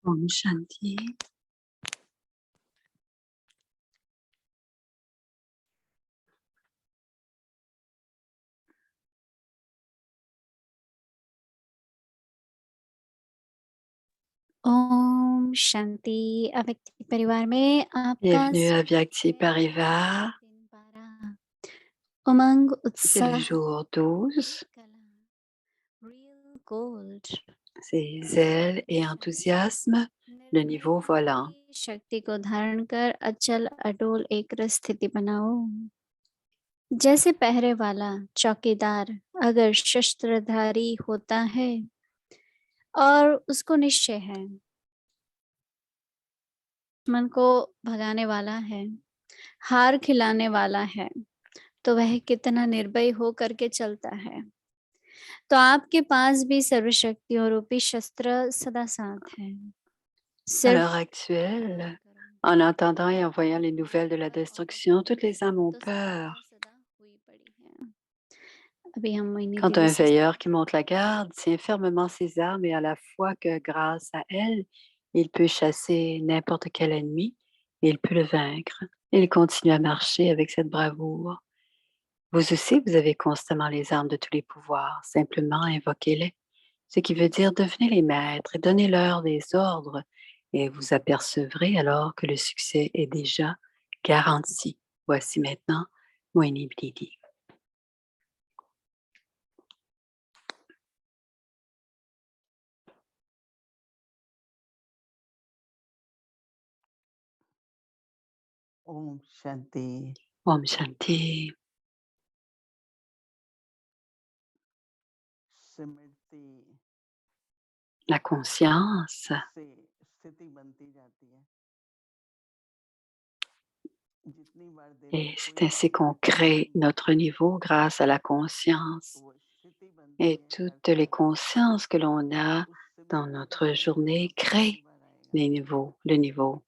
Om Shanti. Om शांति अव्यक्ति परिवार में आपका Bienvenue à Vyakti स्वागत है। Parivar. दिन 12 उमंग C'est le उत्साह jour 12. कला real gold C'est zèle et enthousiasme, le niveau volant. शक्ति को धारण कर अचल अटोल एक स्थिति बनाओ। जैसे पहरे वाला चौकीदार अगर शस्त्रधारी होता है और उसको निश्चय है मन को भगाने वाला है, हार खिलाने वाला है, तो वह कितना निर्भय हो करके चलता है। तो आपके पास भी सर्वशक्तियों रूपी शस्त्र सदा साथ है। À l'heure actuelle, en entendant et en voyant les nouvelles de la destruction, toutes les âmes ont peur. Quand un veilleur qui monte la garde tient fermement ses armes et à la fois que grâce à elles, il peut chasser n'importe quel ennemi, il peut le vaincre. Il continue à marcher avec cette bravoure. Vous aussi, vous avez constamment les armes de tous les pouvoirs. Simplement invoquez-les. Ce qui veut dire devenez les maîtres et donnez-leur des ordres et vous apercevrez alors que le succès est déjà garanti. Voici maintenant Moini Blidi. Om Shanti. Om Shanti. सिमरती La conscience. से स्थिति बनती जाती है। जितनी बार दिल Et में c'est कोई ainsi qu'on crée notre niveau grâce à la conscience. वो स्थिति बनती Et है toutes les अर्थात consciences que l'on a उस dans सिमरती notre भाव journée में créent पहली बार आएगा। les niveaux, le niveau.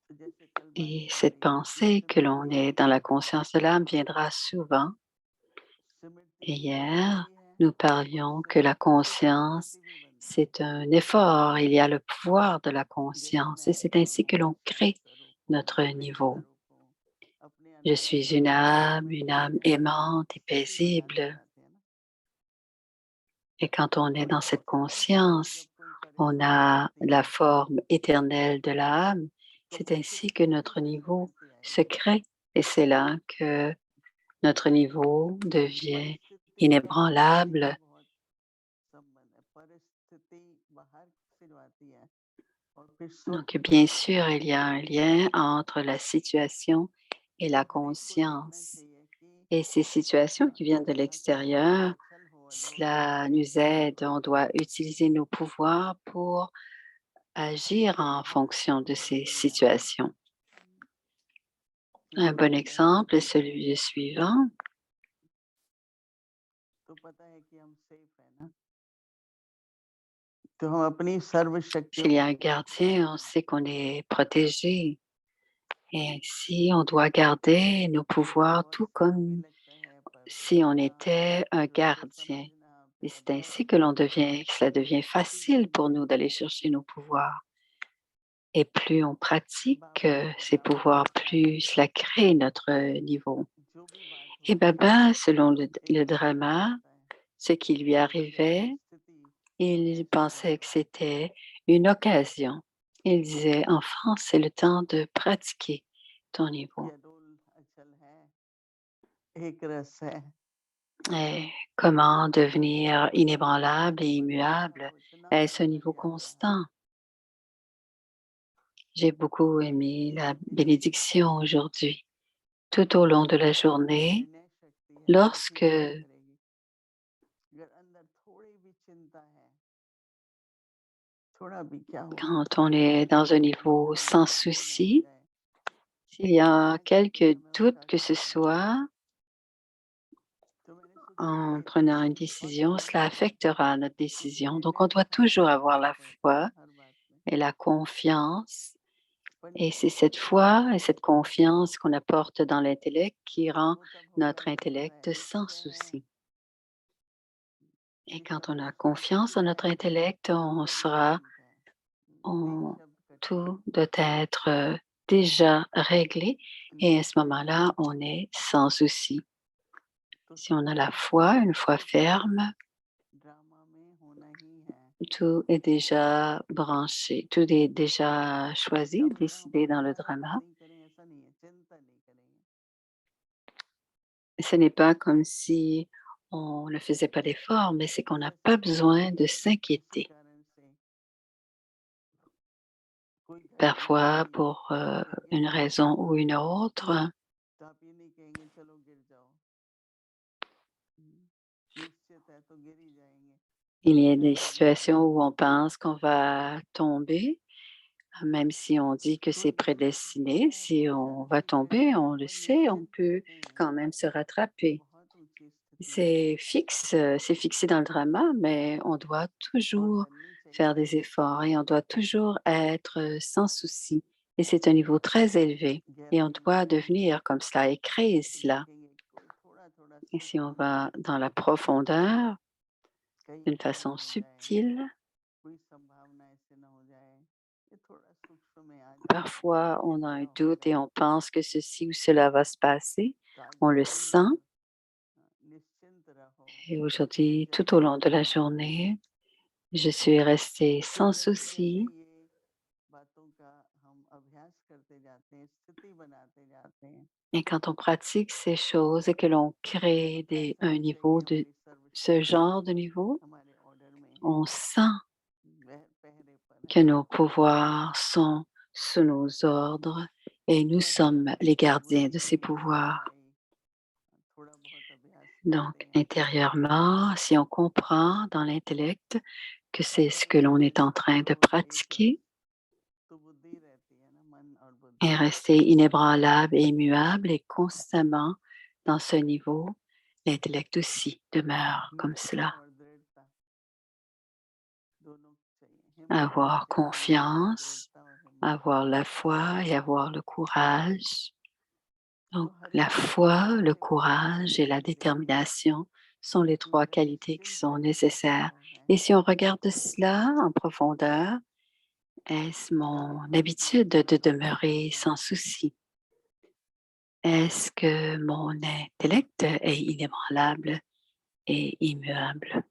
तो जैसे कल बात Et चल cette रही थी कि pensée que l'on सिमरती est dans la conscience de l'âme viendra souvent. Et सिमरती hier, बनती है nous और parlions que la सिमरती से conscience, स्थिति भी बनती है। c'est un effort. Il y a le pouvoir de la जैसे conscience मैं et c'est आत्मा ainsi que हूँ, l'on crée स्वरूप हूँ, notre प्रेम niveau. स्वरूप हूँ, अपने Je अंदर suis एक une सिमरती âme है, aimante et स्थिति बना दी paisible. जाती है ना। Et quand on est और dans cette ऐसे में जब conscience, कोई on परिस्थिति a बनती la है forme éternelle de l'âme. तो C'est वो ainsi स्थिति que कितनी notre जल्दी niveau मिटती se आएगी। crée. Et c'est là que notre niveau devient परिस्थिति का हमारे inébranlable. लिए बहुत संबंध है। परिस्थिति बाहर से जो आती है और फिर स्वयं Donc, जो bien आता sûr, है, il y a un lien entre la situation et तो la हर एक को जानना conscience. चाहिए कि Et ces situations qui viennent de जहाँ कभी भी l'extérieur, अड़चन हो, अडोल हो, cela nous aide. On doit utiliser nos pouvoirs pour agir en fonction de ces situations. Un bon exemple est celui suivant. तो पता है कि हम सेफ है ना। तो हम अपनी सर्व शक्तियों S'il y a un gardien, on sait qu'on est protégé. Et ainsi, on doit garder nos pouvoirs tout comme si on était un gardien. Et c'est ainsi que cela devient facile pour nous d'aller chercher nos pouvoirs. Et plus on pratique ces pouvoirs, plus cela crée notre niveau. Et Baba, selon le drama, ce qui lui arrivait, il pensait que c'était une occasion. Il disait, enfant, c'est le temps de pratiquer ton niveau. एक रस है। Et comment devenir inébranlable et immuable? Est-ce un niveau constant? J'ai beaucoup aimé la bénédiction aujourd'hui. Tout au long de la journée, lorsque quand on est dans un niveau sans souci, s'il y a quelques doutes que ce soit, en prenant une décision, cela affectera notre décision. Donc, on doit toujours avoir la foi et la confiance. Et c'est cette foi et cette confiance qu'on apporte dans l'intellect qui rend notre intellect sans souci. Et quand on a confiance en notre intellect, on tout doit être, déjà réglé et à ce moment-là, on est sans souci. Si on a la foi, une foi ferme, drama में होना ही है। tout est déjà branché, tout est déjà choisi, अब हम décidé dans le अभ्यास drama. नहीं करें ऐसा नहीं है, चिंता नहीं करेंगे। Ce n'est pas comme si on ne faisait pas d'efforts, mais c'est qu'on n'a जैसे pas कभी besoin de किसी s'inquiéter. कारण से कोई घटना Parfois, घटी pour, या une raison ou une emergency, autre, तो आप ये नहीं कहेंगे चलो गिर जाओ। निश्चित है तो गिर ही जाएंगे। il y a भय des लगने situations लगता où है। on pense qu'on va tomber, même si on dit que तो c'est जरूरत prédestiné. है Si on va पहुंचाने की tomber, on le और sait, on निश्चिंत peut रहें। quand même se ये rattraper. बहुत ऊंची स्थिति है C'est fixe, c'est fixé dans le drama, mais on doit और toujours बननी faire चाहिए। des efforts et on doit toujours être sans souci. Et c'est un niveau très élevé et on गहराई में doit जाएंगे devenir comme cela et créer तो cela. देखेंगे कोई थोड़ा थोड़ा Et si on सूक्ष्म भी va है, dans la profondeur कहीं d'une ऐसा ना façon हो जाए, subtile, कोई संभावना ऐसे ना हो जाए, ये थोड़ा सूक्ष्म में आ जाए parfois कि on a un क्या doute et होगा। on pense que ceci ou cela va se passer. तो आज On le पूरे sent दिन निश्चिंत रहो, et कोई aujourd'hui, tout au long जल्दबाजी de la ना करो। journée, je suis restée sans जैसे जैसे souci. ये बातों का हम अभ्यास करते जाते हैं, स्थिति बनाते जाते हैं, Et quand on pratique ces choses et que l'on crée ऐसा un नहीं चाहिए niveau de हमारी ce genre de सर्वशक्तियाँ niveau, हमारे ऑर्डर में हैं, on sent पहरे पर que हैं। nos pouvoirs sont sous nos ordres et nous तो अगर sommes हम les gardiens de बुद्धि ces में pouvoirs. गहराई थोड़ा बहुत अभ्यास करते Donc, हैं, intérieurement, si on comprend dans l'intellect que c'est ce अगर que हम l'on est en निश्चित train de रहो pratiquer तो बुद्धि रहती है ना, मन और et बुद्धि rester inébranlable et immuable et constamment dans ce niveau, l'intellect aussi demeure comme निश्चय cela. और दृढ़ता दोनों चाहिए, हिम्मत नहीं Avoir करनी है, केवल confiance, दृढ़ता और हिम्मत। avoir la foi et avoir le courage. तो Donc, हर la स्थिति foi, में le ऐसा courage et la समझिए détermination sont les कि trois मैं qualités qui निश्चिंत sont रहने nécessaires. वाला है, Et si on regarde cela en profondeur, est-ce mon मैं habitude de सर्वशक्ति demeurer हूँ। sans souci? Est-ce que mon intellect est inébranlable et immuable?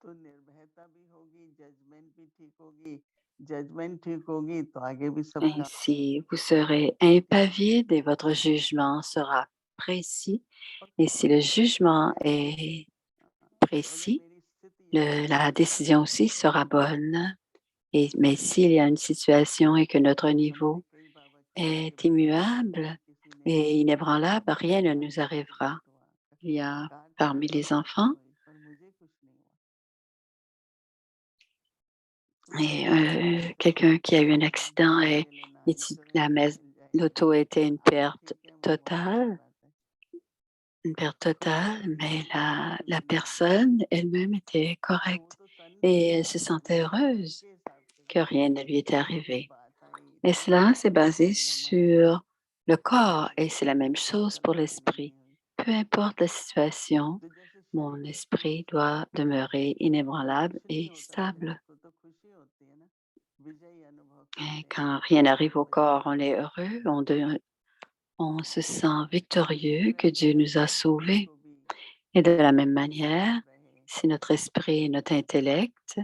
तो निर्भयता भी होगी, जजमेंट भी ठीक होगी, जजमेंट ठीक होगी तो आगे भी सब काम Ainsi, vous serez impavide et votre jugement sera précis. और Et si le कोई स्थिति jugement में est तो अगर précis, मेरी स्थिति अच्छी la है décision aussi sera bonne. Et, mais s'il y a une situation et que notre हमारे niveau कई बाबा कहते थे est बचपन में immuable किसी ने et inébranlable, rien ne काट nous दिया तो arrivera. बहुत हुआ, Il y a काट दिया parmi तो les हानि enfants हुई पर मुझे कुछ नहीं हुआ। तो et ऐसे ही चलो quelqu'un qui a eu un भगवान से accident et आगे लेना, la इंश्योरेंस मिल जाएगी, l'auto était हाँ ठीक है une perte totale, mais कुछ la भी नहीं हुआ। personne elle-même était तो वो correcte तो तनी et मनी elle se बात थी sentait ना, वो heureuse उनके हिसाब से que था, rien ne lui était मुझे कोई arrivé. बात आई Et तो मैं cela, c'est ठीक है, basé मेरा मन ठीक है, sur le corps et मुझे c'est la किसी même से कोई chose pour परेशानी l'esprit. नहीं हुई। Peu importe la situation, तो जैसे mon शरीर स्थिर esprit है doit demeurer तो inébranlable कुछ नहीं et होता stable. शरीर को तो खुशी होती है ना, विजयी अनुभव Et करते हैं, quand rien n'arrive au बच्चे corps, on est heureux, on se sent स्थिर victorieux que रहते Dieu हैं nous a तो बुद्धि sauvés. को भी Et de la même साफ manière, रहे। si notre esprit et notre intellect,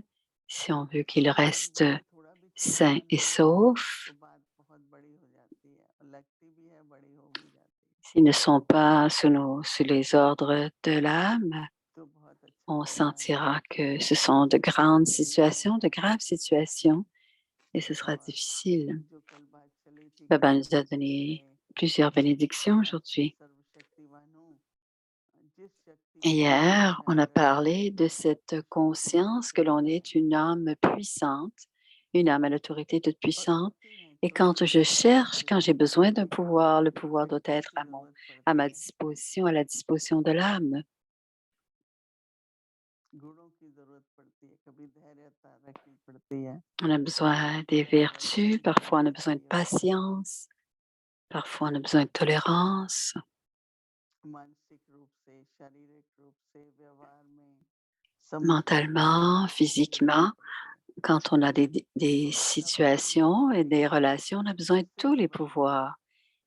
si on veut qu'ils मन restent बुद्धि थोड़ा भी छोटा sains बन et जाए saufs, तो बात बहुत बड़ी हो जाती है और लगती भी है, बड़ी हो भी जाती है। s'ils ne sont pas sous les ordres de l'âme, तो बहुत अच्छा on लगता है sentira बाबा que से ce sont de grandes मिलके situations, de graves situations, et ce sera और difficile. जो कल बात चली थी कि Baba nous a निश्चिंत donné रहे, plusieurs bénédictions मैं aujourd'hui. सर्वशक्तिवान हूँ, जिस शक्ति को मैं Hier, on a जागृत parlé करूँ de cette शक्ति conscience que l'on स्वरूप है est une âme puissante, une âme à l'autorité toute और puissante. होती हैं Et quand छोटी je छोटी cherche, quand j'ai शक्तियाँ, besoin d'un pouvoir, le pouvoir doit शक्ति être की जरूरत à पड़ती ma है, disposition, à la disposition de l'âme. गुणों की जरूरत पड़ती है, कभी धैर्यता रखनी पड़ती है, On a besoin des vertus, धैर्यता parfois on a besoin de रखिए, patience, parfois on a besoin de tolérance, मानसिक रूप से शारीरिक रूप से व्यवहार में समस्त mentalement, physiquement. Quand on a des situations et des relations, on a besoin de tous les pouvoirs.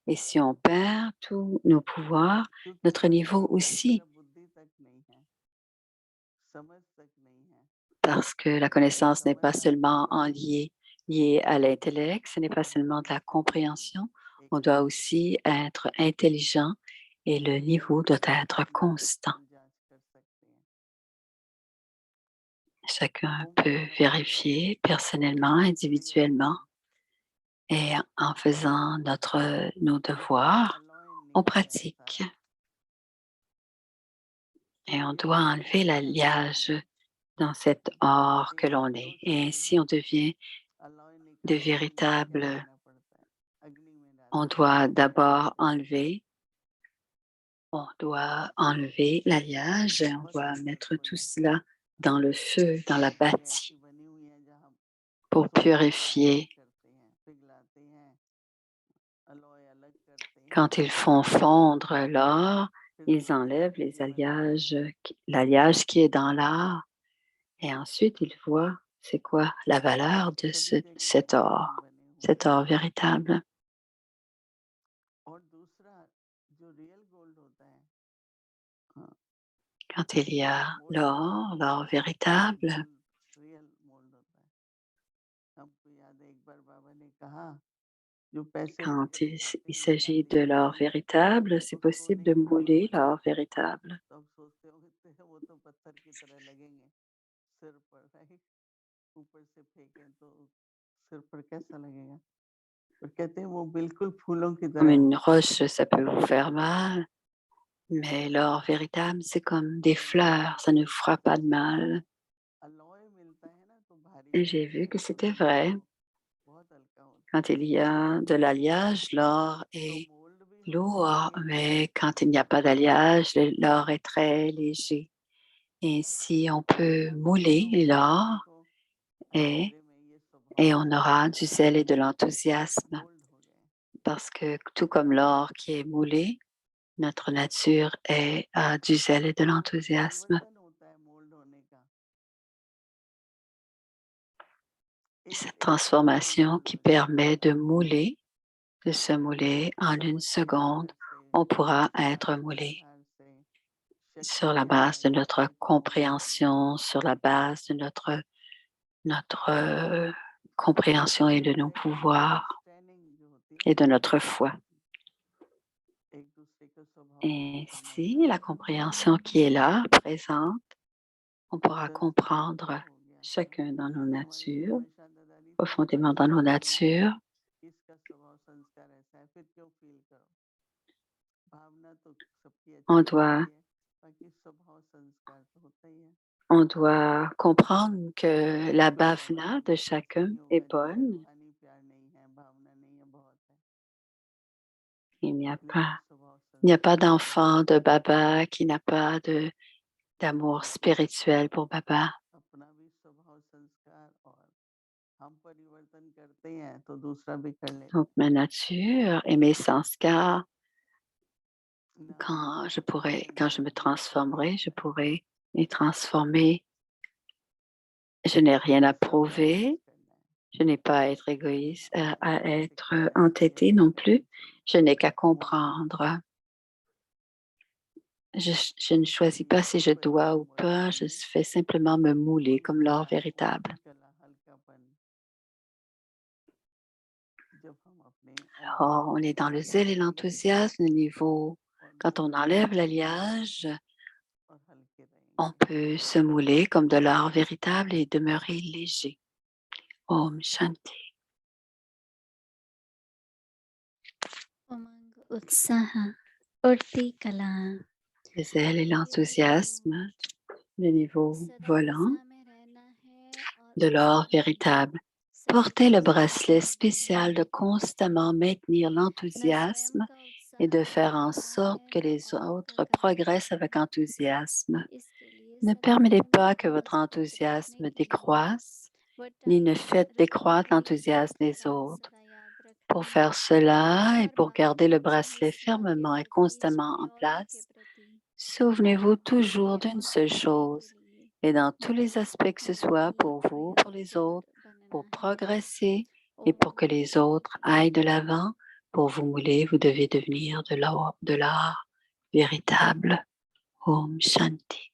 Et si on perd tous nos pouvoirs, क्योंकि notre niveau अनुभव की aussi, तरह बुद्धि तक नहीं है, समझ तक नहीं है। parce que la connaissance n'est pas समझ आती seulement तो हम liée à l'intellect, ce n'est pas seulement de la compréhension, एक on doit aussi être intelligent et le niveau doit être constant. जांच कर सकते हैं। Chacun ओम peut का vérifier personnellement, individuellement, et en faisant nos devoirs, on pratique et on doit enlever l'alliage dans cet or que l'on est. Et ainsi, on devient de véritables. On doit d'abord enlever, l'alliage et on doit mettre tout cela dans le feu, dans la bâtie, pour purifier. Quand ils font fondre l'or, ils enlèvent l'alliage qui est dans l'or, et ensuite ils voient c'est quoi la valeur de cet or véritable. और दूसरा जो real gold होता है, हाँ, Quand il y a l'or véritable, real gold होता है। हमको याद है एक बार बाबा ने कहा जो पैसे quand il हैं s'agit de l'or véritable, c'est उसको possible de नहीं mouler l'or véritable. तो अब सोचते होंगे तो वो तो पत्थर की तरह लगेंगे सिर पर, राइट? ऊपर से फेंके तो सिर पर कैसा लगेगा? और कहते हैं वो बिल्कुल फूलों की Comme तरह une होता है। roche, ça peut vous faire mal, mais l'or véritable, c'est comme des fleurs, ça ne vous fera pas de mal. Alloy मिलता है ना तो भारी Et j'ai मिलता vu है, que और c'était नहीं vrai. तो बहुत हल्का होता है। Quand il y a de l'alliage, l'or तो est मोल्ड भी होने lourd, के लिए mais quand il n'y a pas d'alliage, l'or est très léger. Et si on peut mouler l'or, देखो et, मेरे में ये et स्वभाव on है, aura du zèle et de l'enthousiasme, mould हो गए। parce que tout comme l'or qui est moulé, notre nature a du zèle et de l'enthousiasme. परिवर्तन होता है मोल्ड होने का। Cette एक second transformation qui permet de se mouler en une seconde, on pourra être moulé sur la base de notre compréhension, sur la base de notre compréhension et de nos pouvoirs et de notre foi. Et si la compréhension qui est là, présente, on pourra comprendre chacun dans nos natures, profondément dans nos natures. On doit, on doit comprendre que la bhavna de chacun est bonne. Il n'y a pas d'enfant de Baba qui n'a pas d'amour spirituel pour Baba. अपना भी स्वभाव संस्कार और हम परिवर्तन करते हैं तो दूसरा भी कर लेता Donc ma nature et mes sanskars, है। quand je me transformerai, je pourrai les transformer. Je n'ai rien à prouver. Je n'ai pas à être égoïste, à être entêté non plus. Je n'ai qu'à comprendre. Je ne choisis pas si je dois ou pas. Je fais simplement me mouler comme l'or véritable. Alors, on est dans le zèle et l'enthousiasme, le niveau. Quand on enlève l'alliage, on peut se mouler comme de l'or véritable et demeurer léger. Om Shanti. उमंग उत्साह उड़ती कला Le zèle et l'enthousiasme, le niveau सदा volant उत्साह में रहना है और de l'or उत्साह véritable. सबको Portez le उत्साह bracelet करना spécial de है। constamment maintenir अपना स्वयं l'enthousiasme का et उत्साह de faire en बढ़ाना sorte que है les और autres करना progressent avec है। enthousiasme. इसके लिए Ne सभी permettez को pas que votre मजबूत रखने enthousiasme के लिए décroisse, वो ni ne टाइम faites रखने décroître के लिए l'enthousiasme des बात autres. सदा याद Pour रखनी faire है cela et और pour बाबा garder के le उत्साह bracelet स्नेह के fermement et प्रति constamment en सभी औरों के place, प्रति Souvenez-vous toujours d'une seule chose, et dans tous les aspects que ce soit pour vous, pour les autres, pour progresser et pour que les autres aillent de l'avant, pour vous mouler, vous devez devenir de l'art véritable. Om Shanti.